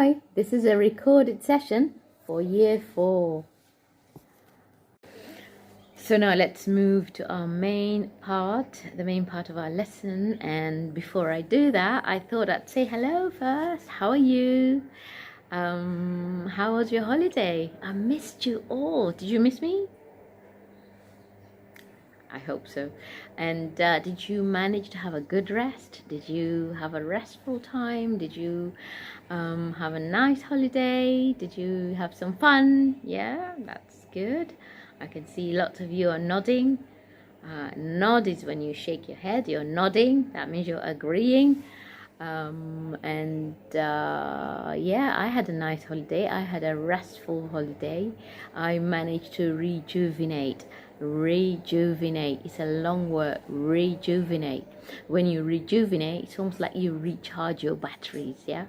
Hi, this is a recorded session for year 4. So now let's move to our main part, the main part of our lesson. And before I do that, I thought I'd say hello first. How are you? How was your holiday? I missed you all. Did you miss me? I hope so. And did you manage to have a good rest? Did you have a restful time? Did you have a nice holiday? Did you have some fun? Yeah, that's good. I can see lots of you are nodding. Nod is when you shake your head. You're nodding. That means you're agreeing. Yeah, I had a nice holiday. I had a restful holiday. I managed to rejuvenate. It's a long word. Rejuvenate. When you rejuvenate, it's almost like you recharge your batteries. Yeah,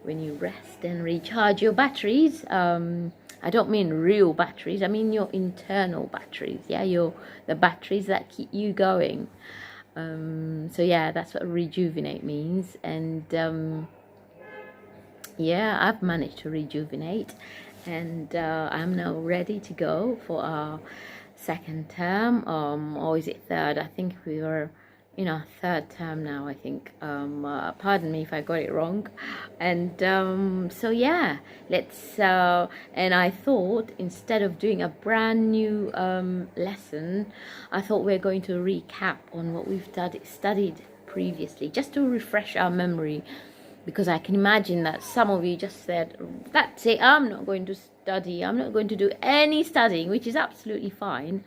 when you rest and recharge your batteries, I don't mean real batteries, I mean your internal batteries. Yeah, the batteries that keep you going. So yeah, that's what rejuvenate means. And yeah, I've managed to rejuvenate, and I'm now ready to go for our second term, or is it third? I think we were in our third term now, I think. Pardon me if I got it wrong. And so yeah, let's and I thought, instead of doing a brand new lesson, I thought we're going to recap on what we've studied previously, just to refresh our memory, because I can imagine that some of you just said, that's it, I'm not going to study, I'm not going to do any studying, which is absolutely fine,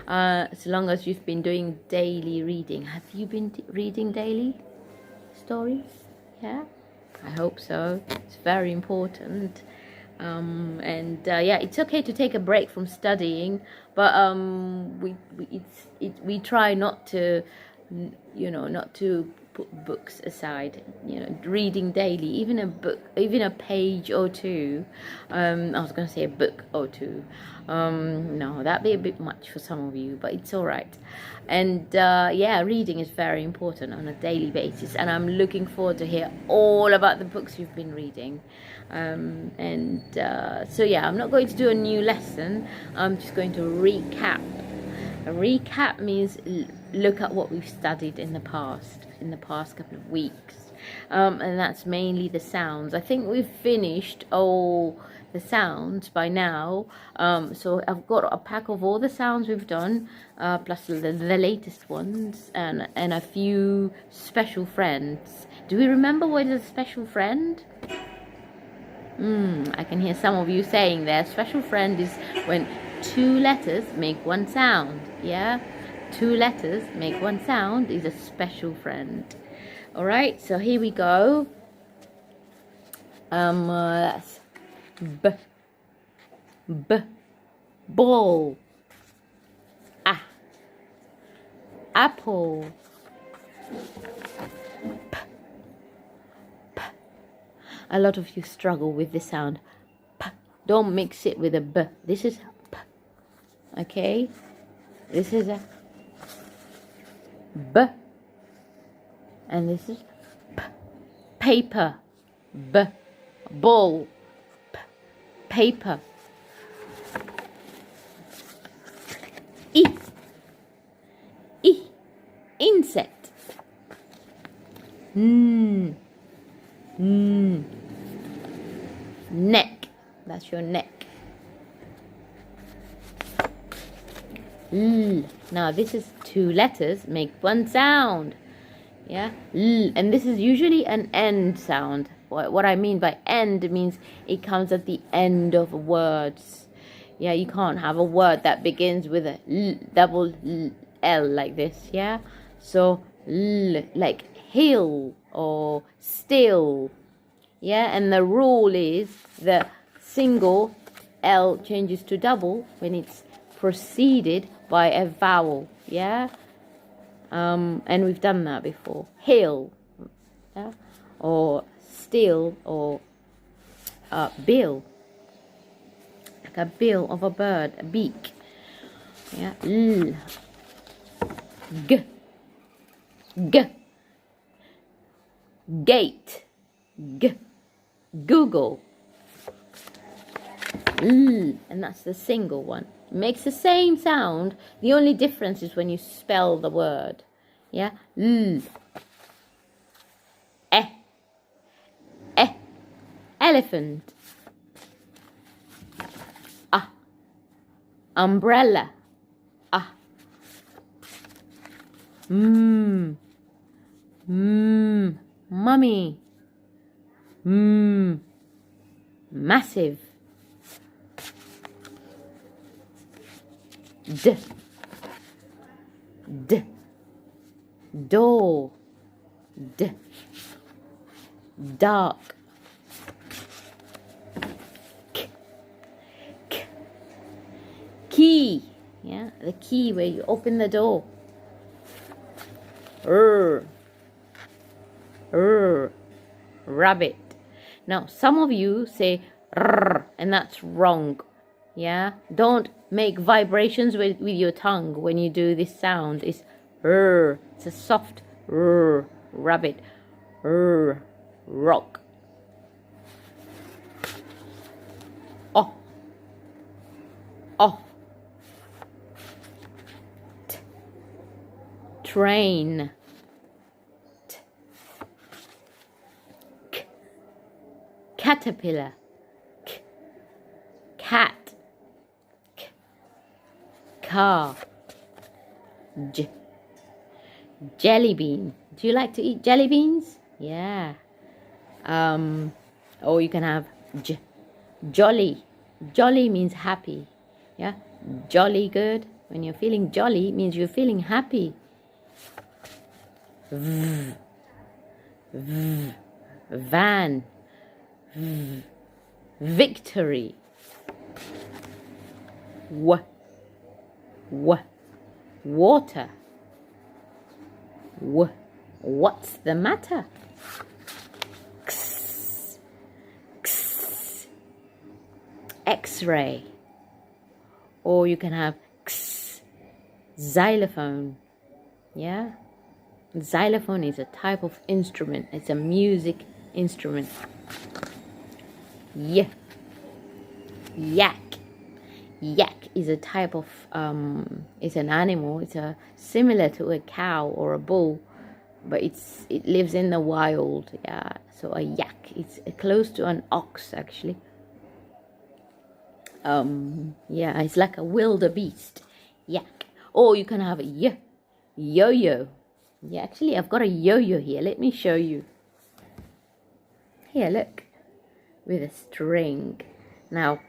as long as you've been doing daily reading. Have you been reading daily stories? Yeah, I hope so. It's very important. Yeah, it's okay to take a break from studying, but we try not to, not to put books aside. Reading daily, even a book, even a page or two. I was going to say a book or two. No, that'd be a bit much for some of you, but it's all right. And yeah, reading is very important on a daily basis, and I'm looking forward to hear all about the books you've been reading. So yeah, I'm not going to do a new lesson. I'm just going to recap. A recap means look at what we've studied in the past couple of weeks, and that's mainly the sounds. I think we've finished all the sounds by now, so I've got a pack of all the sounds we've done, plus the latest ones, and a few special friends. Do we remember what is a special friend? I can hear some of you saying there, special friend is when two letters make one sound. Yeah, two letters make one sound is a special friend. All right, so here we go. That's ball, apple, a lot of you struggle with the sound p. Don't mix it with a b. This is p. Okay, this is a b, and this is p. Paper, b. Ball, p. Paper. E. Insect. Neck. That's your neck. L. Now this is two letters make one sound. Yeah, L. And this is usually an end sound. What I mean by end means it comes at the end of words. Yeah, you can't have a word that begins with a L, double L like this. Yeah, so L, like hill or still. Yeah, and the rule is the single L changes to double when it's preceded by a vowel. Yeah, and we've done that before. Hill, yeah, or still, or bill, like a bill of a bird, a beak. Yeah, L. G. Gate. G. Google. And that's the single one. It makes the same sound. The only difference is when you spell the word. Yeah? Elephant. Umbrella. Mummy. Massive. Door. Dark. Key. Yeah, the key where you open the door. Rabbit. Now, some of you say and that's wrong. Yeah, don't make vibrations with your tongue when you do this sound. It's it's a soft rabbit. Rock. Train. Caterpillar. Cat. Car. Jelly bean. Do you like to eat jelly beans? Yeah. Or you can have jolly. Jolly means happy. Yeah. Jolly good. When you're feeling jolly, it means you're feeling happy. Van. Victory. Water. What's the matter? X-ray. Or you can have xylophone. Yeah? Xylophone is a type of instrument. It's a music instrument. Yak. Yak is a type of it's an animal. It's similar to a cow or a bull, but it lives in the wild. Yeah, so a yak, it's close to an ox actually. Yeah, it's like a wildebeest. Yak. Or you can have a yo-yo. Yeah, actually I've got a yo-yo here. Let me show you. Here, look, with a string. Now,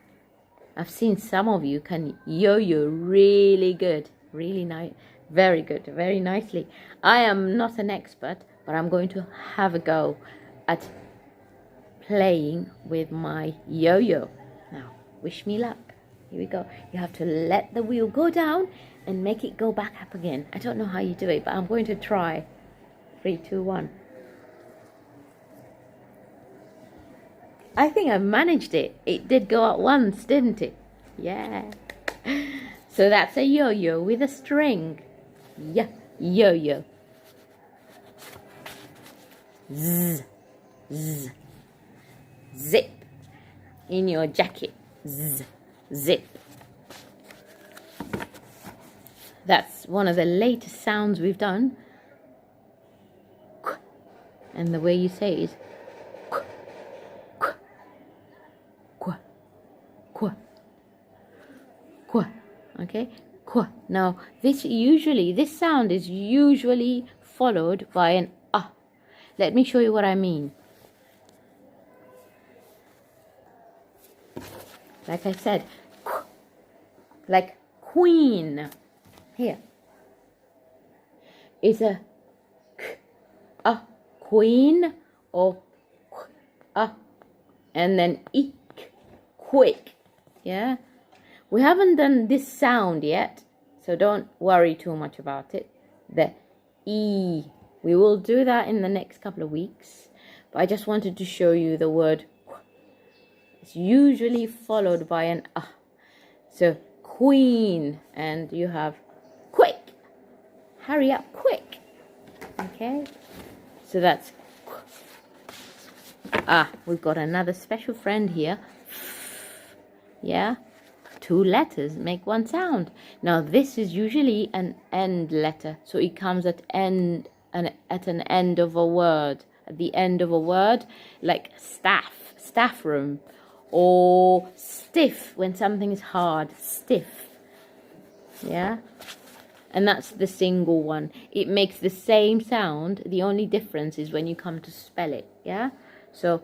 I've seen some of you can yo-yo really good, really nice, very good, very nicely. I am not an expert, but I'm going to have a go at playing with my yo-yo. Now, wish me luck. Here we go. You have to let the wheel go down and make it go back up again. I don't know how you do it, but I'm going to try. 3, 2, 1. I think I managed it. It did go up once, didn't it? Yeah. So that's a yo-yo with a string. Yeah, yo-yo. Zzz, zzz. Zip. In your jacket. Zzz, zip. That's one of the latest sounds we've done. And the way you say it is okay, now this sound is usually followed by an ah. Let me show you what I mean. Like I said, like queen. Here is a queen or and then ik, quick. Yeah, we haven't done this sound yet, so don't worry too much about it. The E, we will do that in the next couple of weeks, but I just wanted to show you the word. It's usually followed by an so queen, and you have quick, hurry up, quick. Okay, so that's We've got another special friend here. Yeah, 2 letters make 1 sound. Now this is usually an end letter, so it comes at an end of a word. At the end of a word, like staff room, or stiff when something is hard, stiff. Yeah, and that's the single one. It makes the same sound. The only difference is when you come to spell it. Yeah, so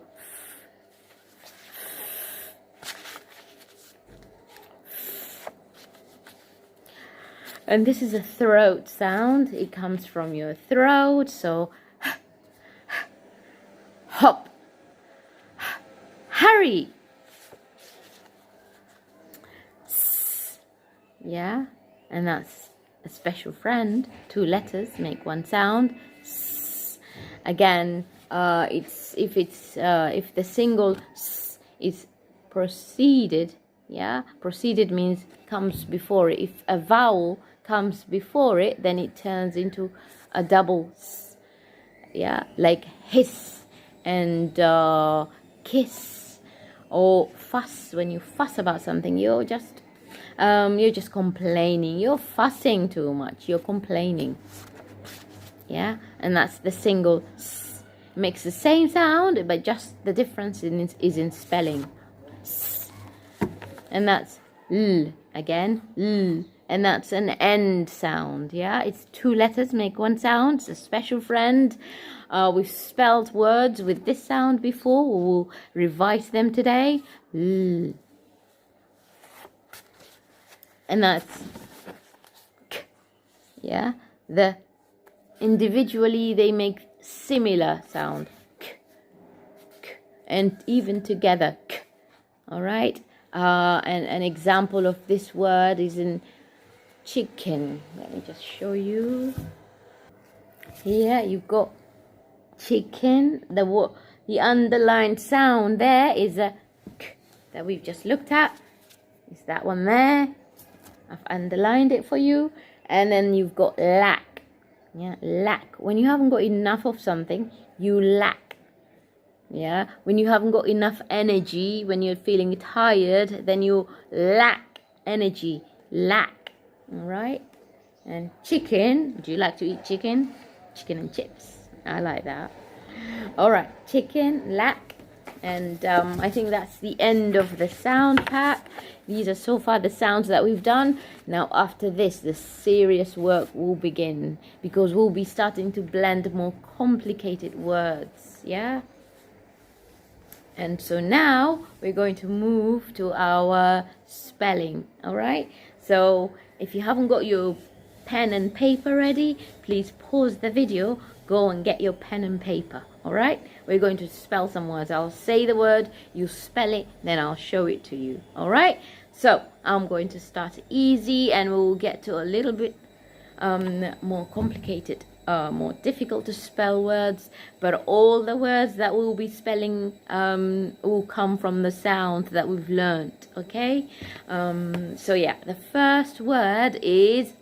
and this is a throat sound. It comes from your throat. So hop, hurry. Yeah, and that's a special friend. 2 letters make 1 sound. Again, if the single s is preceded. Yeah, preceded means comes before it. If a vowel comes before it, then it turns into a double s. Yeah, like hiss and kiss, or fuss. When you fuss about something, you're just complaining. You're fussing too much. You're complaining. Yeah, and that's the single s. It makes the same sound, but just the difference is in spelling. S. And that's l again, l. And that's an end sound. Yeah, it's 2 letters make 1 sound. It's a special friend. We've spelled words with this sound before. We'll revise them today. L. And that's k. Yeah, individually they make similar sound, k, k, and even together, k. All right. And an example of this word is in chicken. Let me just show you. Here you've got chicken. The underlined sound there is a k that we've just looked at. Is that one there? I've underlined it for you. And then you've got lack. Yeah, lack. When you haven't got enough of something, you lack. Yeah, when you haven't got enough energy, when you're feeling tired, then you lack energy. Lack. All right. And chicken. Would you like to eat chicken? Chicken and chips. I like that. All right. Chicken, lack. And I think that's the end of the sound pack. These are so far the sounds that we've done. Now after this, the serious work will begin, because we'll be starting to blend more complicated words. Yeah. And so now we're going to move to our spelling. All right. So if you haven't got your pen and paper ready, please pause the video, go and get your pen and paper. All right. We're going to spell some words. I'll say the word, you spell it, then I'll show it to you. All right. So I'm going to start easy, and we'll get to a little bit more complicated, more difficult to spell words. But all the words that we'll be spelling will come from the sound that we've learned. Okay. So yeah, the first word is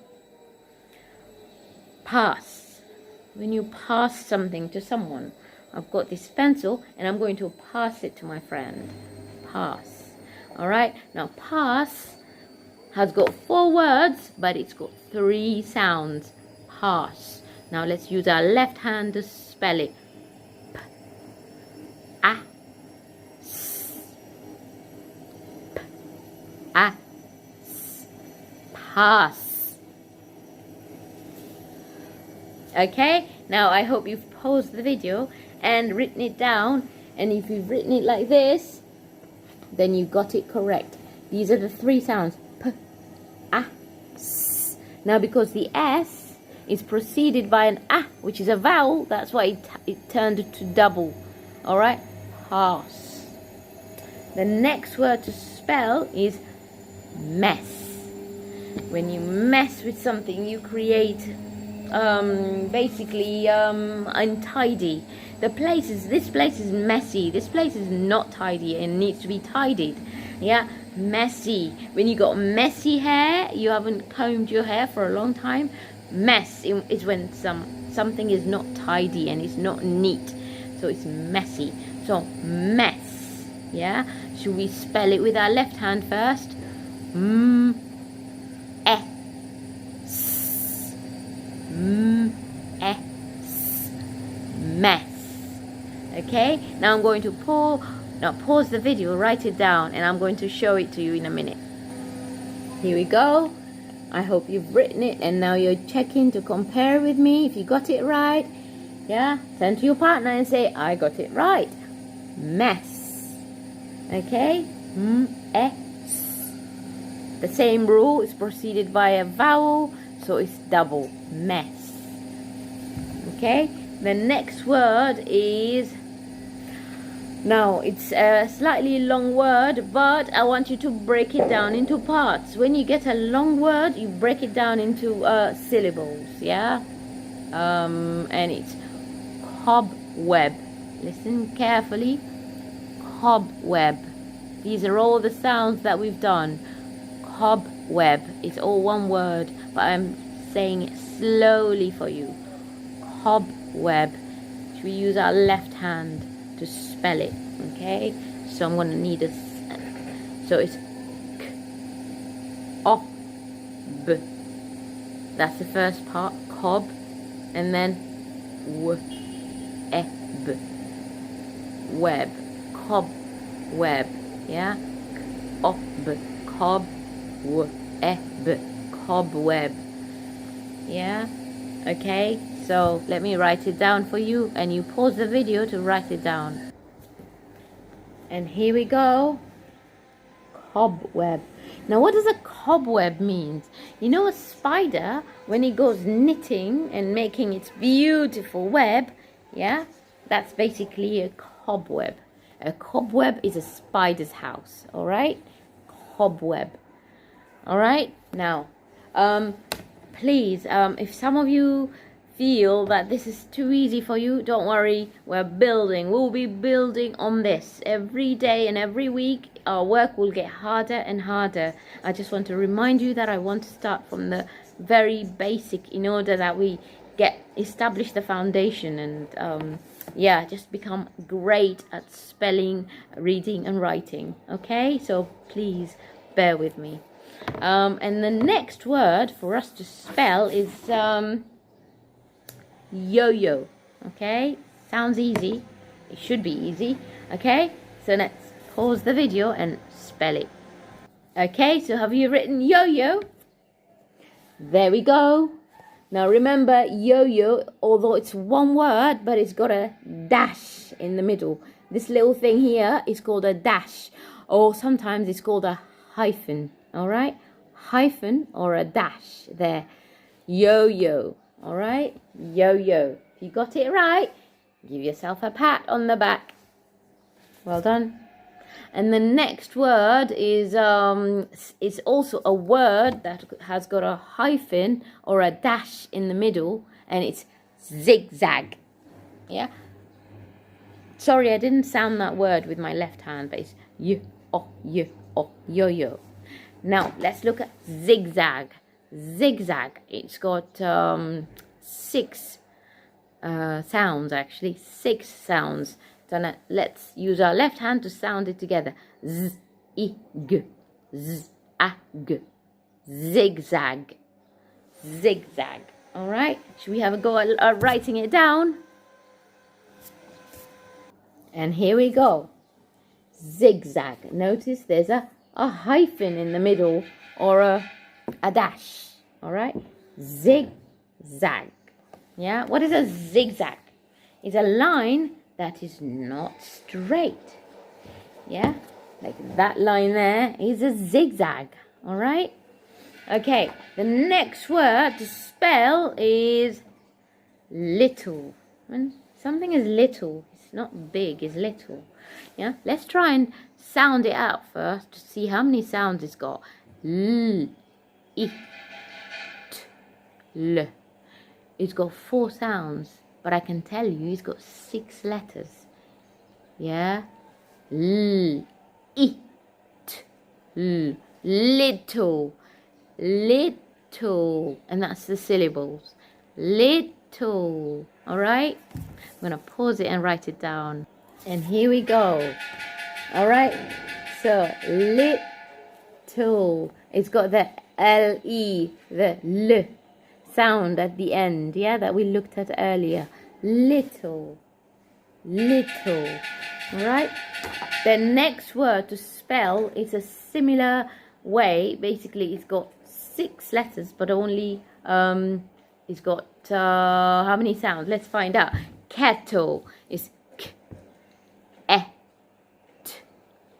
pass. When you pass something to someone, I've got this pencil and I'm going to pass it to my friend. Pass. All right. Now pass has got 4 words, but it's got 3 sounds. Pass. Now let's use our left hand to spell it. P, a, s, p, a, s, pass. Okay. Now I hope you've paused the video and written it down, and if you've written it like this, then you got it correct. These are the 3 sounds. P, a, s. Now because the s is preceded by an a, which is a vowel, that's why it turned to double. All right. Pass. The next word to spell is mess. When you mess with something, you create basically untidy. This place is messy. This place is not tidy and needs to be tidied. Yeah, messy. When you got messy hair, you haven't combed your hair for a long time. Mess is when something is not tidy and it's not neat, so it's messy. So mess. Yeah, should we spell it with our left hand first? S. Mess. Okay, now I'm going to pause the video, write it down, and I'm going to show it to you in a minute. Here we go. I hope you've written it, and now you're checking to compare with me if you got it right. Yeah, turn to your partner and say, I got it right. Mess. Okay, S. The same rule is preceded by a vowel, so it's double. Mess. Okay, the next word is, now it's a slightly long word, but I want you to break it down into parts. When you get a long word, you break it down into syllables. Yeah, and it's cobweb. Listen carefully. Cobweb. These are all the sounds that we've done. Cobweb. It's all one word, but I'm saying it slowly for you. Cobweb. Should we use our left hand to spell it? Okay. So I'm going to need a. So it's k, o, b. That's the first part. Cob, and then w, e, b. Web. Cobweb. Yeah, cobweb, cobweb. Yeah, okay, so let me write it down for you, and you pause the video to write it down. And here we go. Cobweb. Now, what does a cobweb mean? You know, a spider, when it goes knitting and making its beautiful web, yeah, that's basically a cobweb. A cobweb is a spider's house, all right? Cobweb. All right? Now, please, if some of you feel that this is too easy for you, don't worry. We'll be building on this every day and every week. Our work will get harder and harder. I just want to remind you that I want to start from the very basic in order that we establish the foundation and yeah, just become great at spelling, reading and writing. Okay, so please bear with me. And the next word for us to spell is yo-yo. Okay, sounds easy. It should be easy. Okay, so let's pause the video and spell it. Okay, so have you written yo-yo? There we go. Now remember, yo-yo, although it's one word, but it's got a dash in the middle. This little thing here is called a dash, or sometimes it's called a hyphen, all right? Hyphen or a dash there. Yo-yo, all right? Yo-yo. If you got it right, give yourself a pat on the back. Well done. And the next word is also a word that has got a hyphen or a dash in the middle, and it's zigzag. Yeah. Sorry, I didn't sound that word with my left hand, but it's yo-yo. Now let's look at zigzag. Zigzag. It's got 6 sounds actually. 6 sounds. So let's use our left hand to sound it together. Z, I, g, z, a, g. Zigzag. Zigzag. All right. Should we have a go at writing it down? And here we go. Zigzag. Notice there's a hyphen in the middle or a dash. All right. Zigzag. Yeah. What is a zigzag? It's a line that is not straight. Yeah, like that line there is a zigzag. All right. Okay, the next word to spell is little. When something is little, it's not big, it's little. Yeah, let's try and sound it out first to see how many sounds it's got. L, I, T, L. It's got 4 sounds. But I can tell you it's got 6 letters. Yeah? L, I, T, L. Little. Little. And that's the syllables. Little. Alright? I'm going to pause it and write it down. And here we go. All right. So little. It's got the L-E, the L sound at the end. Yeah, that we looked at earlier. Little. Little. All right. The next word to spell is a similar way. Basically, it's got 6 letters, but only it's got how many sounds? Let's find out. Kettle is k, e, t,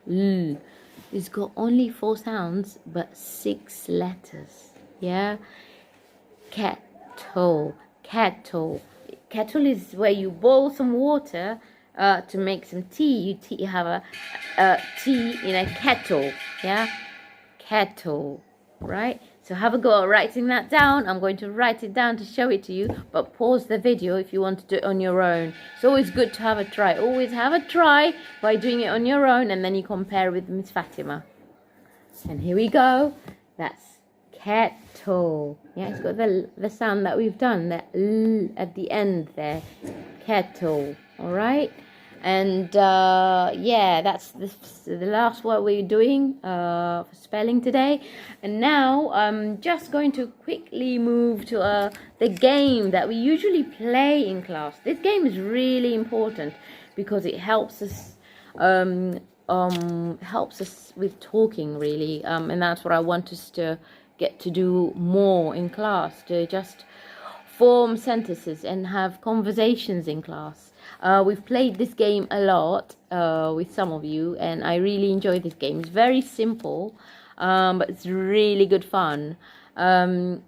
l. It's got only 4 sounds, but 6 letters. Yeah. Kettle, kettle. Kettle is where you boil some water to make some tea. You have a tea in a kettle. Yeah. Kettle. Right. So have a go at writing that down. I'm going to write it down to show it to you, but pause the video if you want to do it on your own. It's always good to have a try. Always have a try by doing it on your own, and then you compare with Miss Fatima. And here we go. That's kettle. Yeah, it's got the sound that we've done, the L at the end there. Kettle. All right. And yeah, that's the last word we're doing for spelling today. And now I'm just going to quickly move to the game that we usually play in class. This game is really important because it helps us with talking, really, and that's what I want us to get to do more in class, to just form sentences and have conversations in class. We've played this game a lot with some of you, and I really enjoy this game. It's very simple, but it's really good fun. And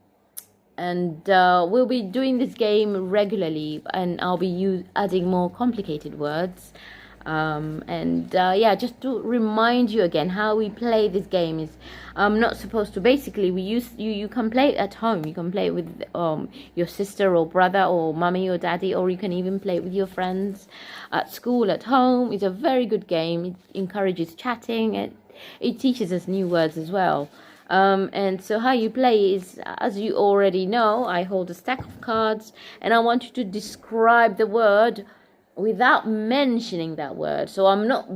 we'll be doing this game regularly, and I'll be adding more complicated words. Yeah, just to remind you again how we play this game is not supposed to, basically you can play it at home. You can play it with your sister or brother or mommy or daddy, or you can even play it with your friends at school, at home. It's a very good game. It encourages chatting, and it teaches us new words as well. And so how you play is, as you already know, I hold a stack of cards and I want you to describe the word without mentioning that word. So I'm not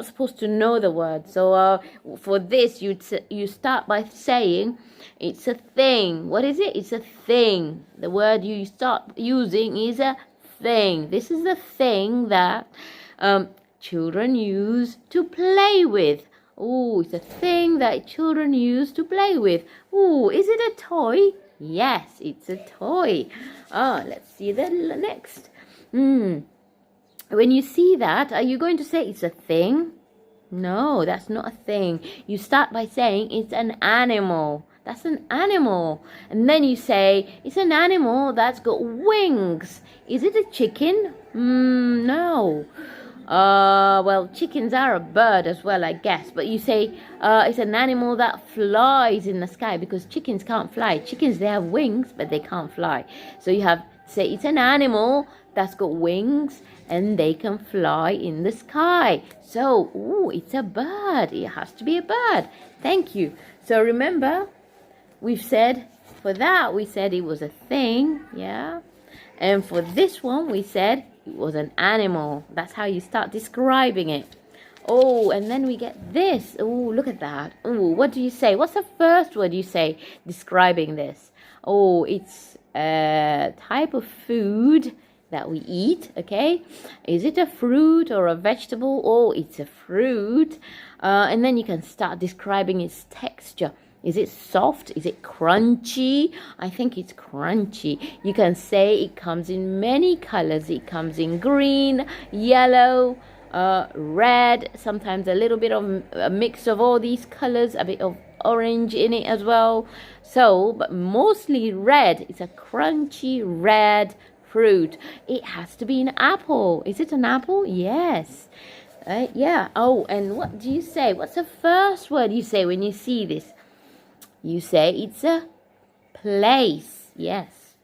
supposed to know the word. So for this, you start by saying it's a thing. What is it? It's a thing. The word you start using is a thing. This is the thing that children use to play with. Oh, it's a thing that children use to play with. Oh, is it a toy? Yes, it's a toy. Let's see the next. When you see that, are you going to say it's a thing? No, that's not a thing. You start by saying it's an animal. That's an animal. And then you say it's an animal that's got wings. Is it a chicken? No. Well, chickens are a bird as well, I guess. But you say it's an animal that flies in the sky, because chickens can't fly. Chickens, they have wings, but they can't fly. So you have to say it's an animal that's got wings and they can fly in the sky. So, it's a bird. It has to be a bird. Thank you. So remember, we said it was a thing, yeah? And for this one, we said it was an animal. That's how you start describing it. Oh, and then we get this. Oh, look at that. Oh, what do you say? What's the first word you say describing this? Oh, it's a type of food that we eat, okay? Is it a fruit or a vegetable? Oh, it's a fruit. And then you can start describing its texture. Is it soft? Is it crunchy? I think it's crunchy. You can say it comes in many colors. It comes in green, yellow, red, sometimes a little bit of a mix of all these colors, a bit of orange in it as well. So, but mostly red. It's a crunchy red fruit. It has to be an apple. Is it an apple? Yes. Yeah. Oh, and what do you say? What's the first word you say when you see this? You say it's a place. Yes.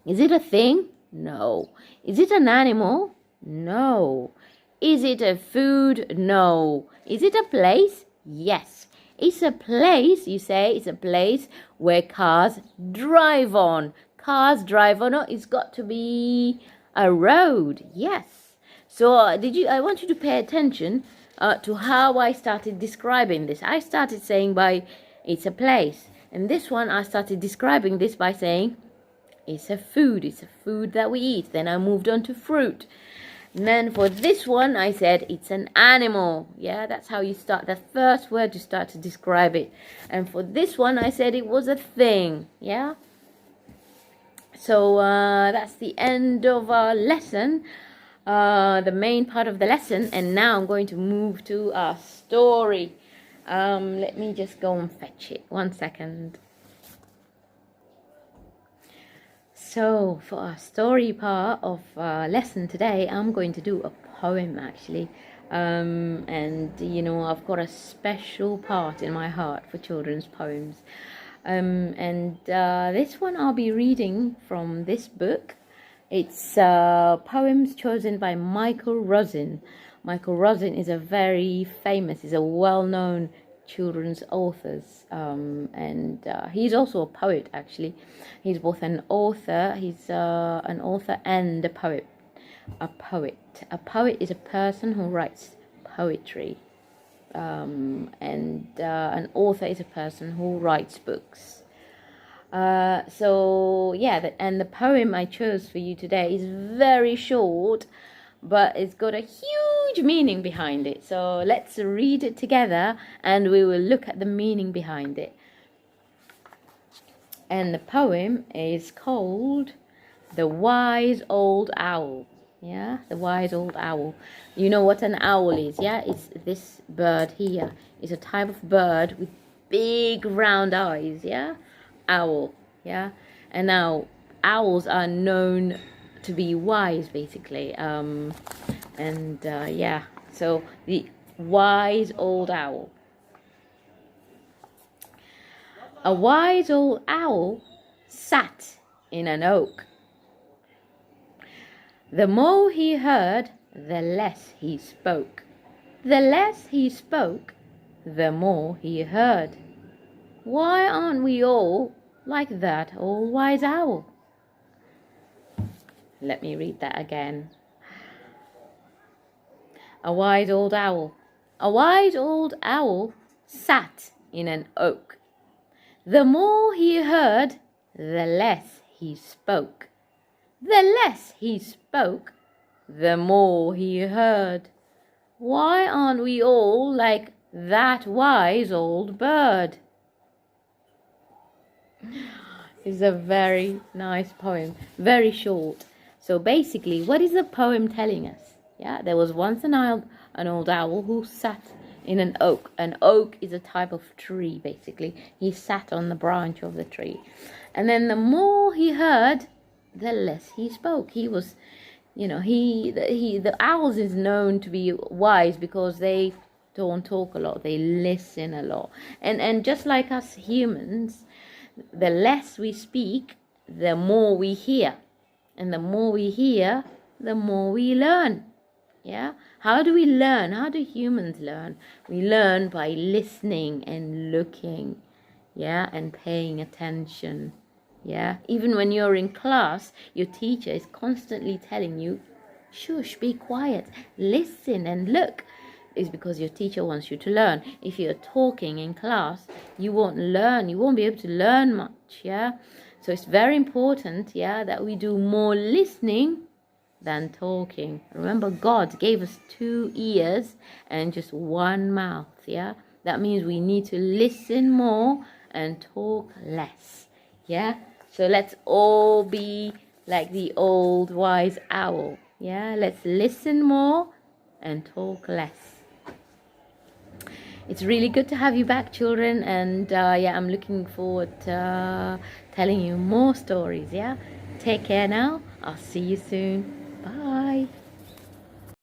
Is it a thing? No. Is it an animal? No. Is it a food? No. Is it a place? Yes. It's a place, you say, it's a place where cars drive on. Cars drive on. It's got to be a road. Yes. So I want you to pay attention to how I started describing this. I started saying by it's a place. And this one, I started describing this by saying it's a food. It's a food that we eat. Then I moved on to fruit. And then for this one, I said it's an animal. Yeah, that's how you start. The first word to start to describe it. And for this one, I said it was a thing. Yeah. So that's the end of our lesson. The main part of the lesson. And now I'm going to move to our story. Let me just go and fetch it. 1 second. So for our story part of lesson today, I'm going to do a poem actually. And you know, I've got a special part in my heart for children's poems. And this one I'll be reading from this book. It's poems chosen by Michael Rosin. Michael Rosin is a very famous, he's a well-known children's author, and he's also a poet actually. He's both an author, and a poet. A poet is a person who writes poetry, and an author is a person who writes books. So yeah, and the poem I chose for you today is very short, but it's got a huge meaning behind it. So let's read it together and we will look at the meaning behind it. And the poem is called The Wise Old Owl. Yeah, The Wise Old Owl. You know what an owl is, yeah? It's this bird here. It's a type of bird with big round eyes, yeah? Owl, yeah? And now owls are known to be wise, basically, yeah, so the wise old owl. A wise old owl sat in an oak. The more he heard, the less he spoke. The less he spoke, the more he heard. Why aren't we all like that old wise owl? Let me read that again. A wise old owl. A wise old owl sat in an oak. The more he heard, the less he spoke. The less he spoke, the more he heard. Why aren't we all like that wise old bird? It's a very nice poem, very short. So basically, what is the poem telling us? Yeah, there was once an old owl who sat in an oak. An oak is a type of tree, basically. He sat on the branch of the tree. And then the more he heard, the less he spoke. He was, you know, the owls is known to be wise because they don't talk a lot. They listen a lot. And just like us humans, the less we speak, the more we hear. And the more we hear, the more we learn. Yeah? How do we learn? How do humans learn? We learn by listening and looking. Yeah? And paying attention. Yeah? Even when you're in class, your teacher is constantly telling you, shush, be quiet, listen and look. It's because your teacher wants you to learn. If you're talking in class, you won't learn. You won't be able to learn much. Yeah? So it's very important, yeah, that we do more listening than talking. Remember, God gave us 2 ears and just 1 mouth, yeah? That means we need to listen more and talk less, yeah? So let's all be like the old wise owl, yeah? Let's listen more and talk less. It's really good to have you back, children, and yeah, I'm looking forward to telling you more stories, yeah? Take care now. I'll see you soon. Bye.